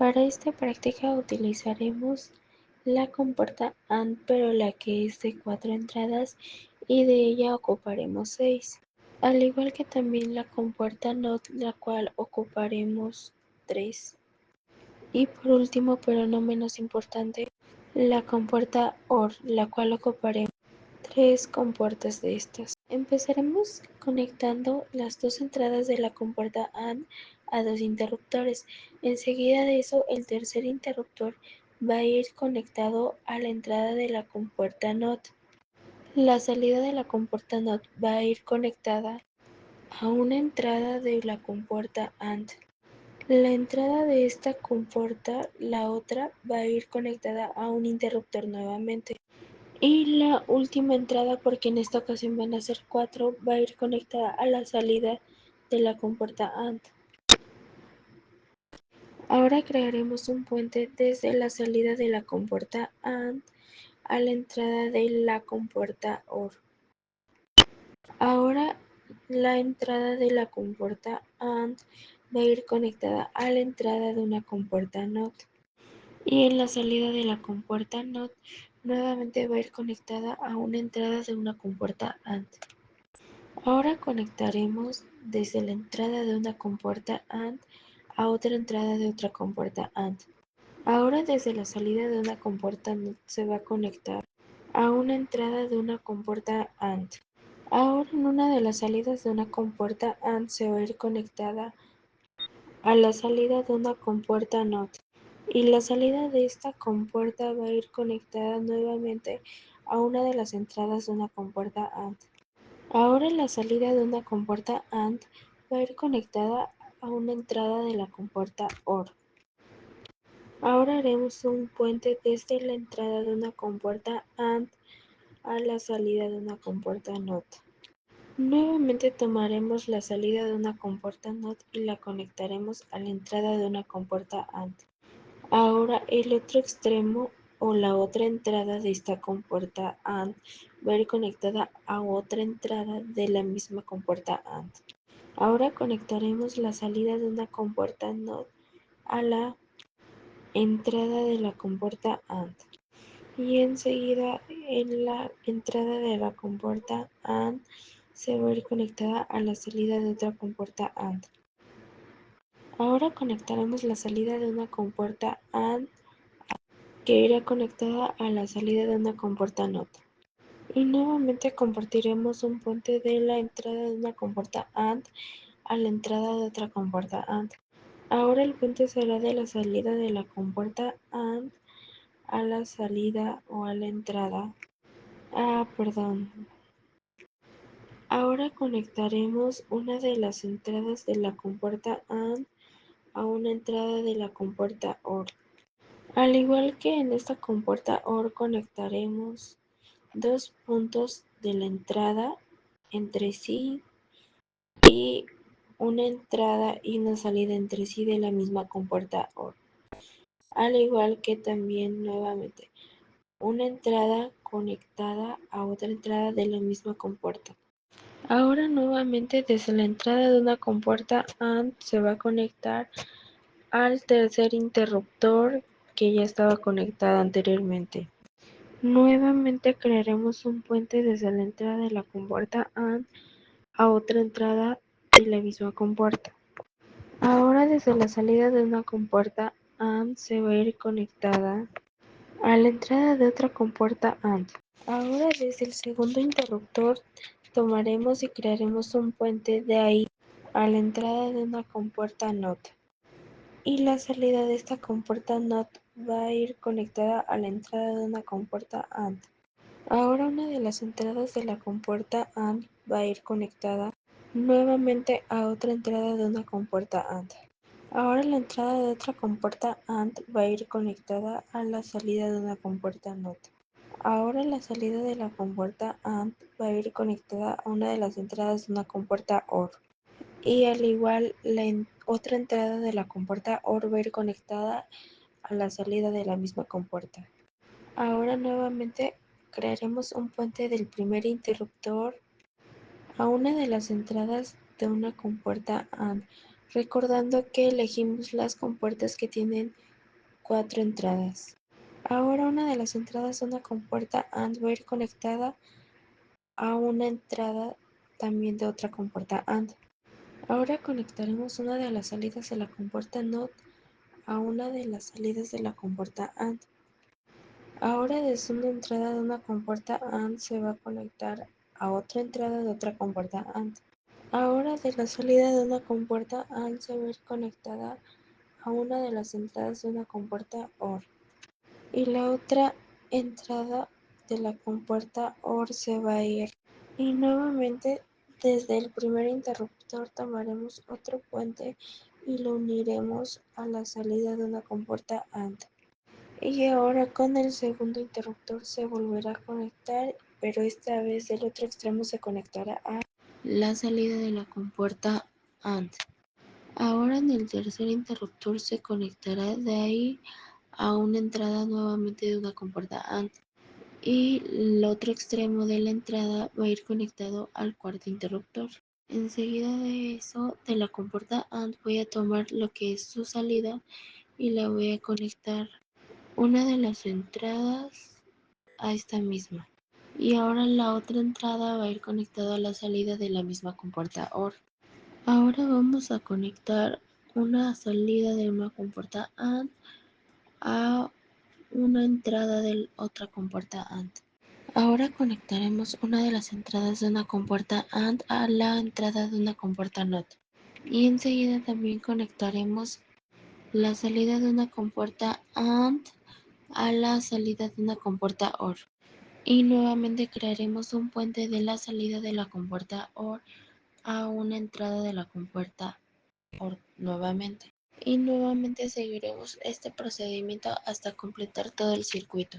Para esta práctica utilizaremos la compuerta AND, pero la que es de 4 entradas y de ella ocuparemos 6. Al igual que también la compuerta NOT, la cual ocuparemos 3. Y por último, pero no menos importante, la compuerta OR, la cual ocuparemos 3 compuertas de estas. Empezaremos conectando las dos entradas de la compuerta AND a dos interruptores. Enseguida de eso, el tercer interruptor va a ir conectado a la entrada de la compuerta NOT. La salida de la compuerta NOT va a ir conectada a una entrada de la compuerta AND. La entrada de esta compuerta, la otra, va a ir conectada a un interruptor nuevamente. Y la última entrada, porque en esta ocasión van a ser 4, va a ir conectada a la salida de la compuerta AND. Ahora crearemos un puente desde la salida de la compuerta AND a la entrada de la compuerta OR. Ahora la entrada de la compuerta AND va a ir conectada a la entrada de una compuerta NOT. Y en la salida de la compuerta NOT nuevamente va a ir conectada a una entrada de una compuerta AND. Ahora conectaremos desde la entrada de una compuerta AND a otra entrada de otra compuerta AND. Ahora desde la salida de una compuerta NOT se va a conectar a una entrada de una compuerta AND. Ahora en una de las salidas de una compuerta AND se va a ir conectada a la salida de una compuerta NOT. Y la salida de esta compuerta va a ir conectada nuevamente a una de las entradas de una compuerta AND. Ahora la salida de una compuerta AND va a ir conectada a una entrada de la compuerta OR. Ahora haremos un puente desde la entrada de una compuerta AND a la salida de una compuerta NOT. Nuevamente tomaremos la salida de una compuerta NOT y la conectaremos a la entrada de una compuerta AND. Ahora el otro extremo o la otra entrada de esta compuerta AND va a ir conectada a otra entrada de la misma compuerta AND. Ahora conectaremos la salida de una compuerta NOT a la entrada de la compuerta AND. Y enseguida en la entrada de la compuerta AND se va a ir conectada a la salida de otra compuerta AND. Ahora conectaremos la salida de una compuerta AND que irá conectada a la salida de una compuerta NOT. Y nuevamente compartiremos un puente de la entrada de una compuerta AND a la entrada de otra compuerta AND. Ahora el puente será de la salida de la compuerta AND a la salida o a la entrada. Ahora conectaremos una de las entradas de la compuerta AND a una entrada de la compuerta OR. Al igual que en esta compuerta OR conectaremos dos puntos de la entrada entre sí y una entrada y una salida entre sí de la misma compuerta OR. Al igual que también nuevamente una entrada conectada a otra entrada de la misma compuerta. Ahora nuevamente desde la entrada de una compuerta AND se va a conectar al tercer interruptor que ya estaba conectado anteriormente. Nuevamente crearemos un puente desde la entrada de la compuerta AND a otra entrada de la misma compuerta. Ahora desde la salida de una compuerta AND se va a ir conectada a la entrada de otra compuerta AND. Ahora desde el segundo interruptor tomaremos y crearemos un puente de ahí a la entrada de una compuerta NOT. Y la salida de esta compuerta NOT va a ir conectada a la entrada de una compuerta AND. Ahora una de las entradas de la compuerta AND va a ir conectada nuevamente a otra entrada de una compuerta AND. Ahora la entrada de otra compuerta AND va a ir conectada a la salida de una compuerta NOT. Ahora la salida de la compuerta AND va a ir conectada a una de las entradas de una compuerta OR. Y al igual la otra entrada de la compuerta OR va a ir conectada a la salida de la misma compuerta. Ahora nuevamente crearemos un puente del primer interruptor a una de las entradas de una compuerta AND. recordando que elegimos las compuertas que tienen 4 entradas. Ahora una de las entradas de una compuerta AND va a ir conectada a una entrada también de otra compuerta AND. Ahora conectaremos una de las salidas de la compuerta NOT a una de las salidas de la compuerta AND. Ahora desde una entrada de una compuerta AND se va a conectar a otra entrada de otra compuerta AND. Ahora de la salida de una compuerta AND se va a ir conectada a una de las entradas de una compuerta OR. Y la otra entrada de la compuerta OR se va a ir. Y nuevamente desde el primer interruptor tomaremos otro puente y lo uniremos a la salida de una compuerta AND. Y ahora con el segundo interruptor se volverá a conectar, pero esta vez del otro extremo se conectará a la salida de la compuerta AND. Ahora en el tercer interruptor se conectará de ahí a una entrada nuevamente de una compuerta AND. Y el otro extremo de la entrada va a ir conectado al cuarto interruptor. Enseguida de eso, de la compuerta AND voy a tomar lo que es su salida y la voy a conectar una de las entradas a esta misma. Y ahora la otra entrada va a ir conectada a la salida de la misma compuerta OR. Ahora vamos a conectar una salida de una compuerta AND a una entrada de otra compuerta AND. Ahora conectaremos una de las entradas de una compuerta AND a la entrada de una compuerta NOT. Y enseguida también conectaremos la salida de una compuerta AND a la salida de una compuerta OR. Y nuevamente crearemos un puente de la salida de la compuerta OR a una entrada de la compuerta OR nuevamente. Y nuevamente seguiremos este procedimiento hasta completar todo el circuito.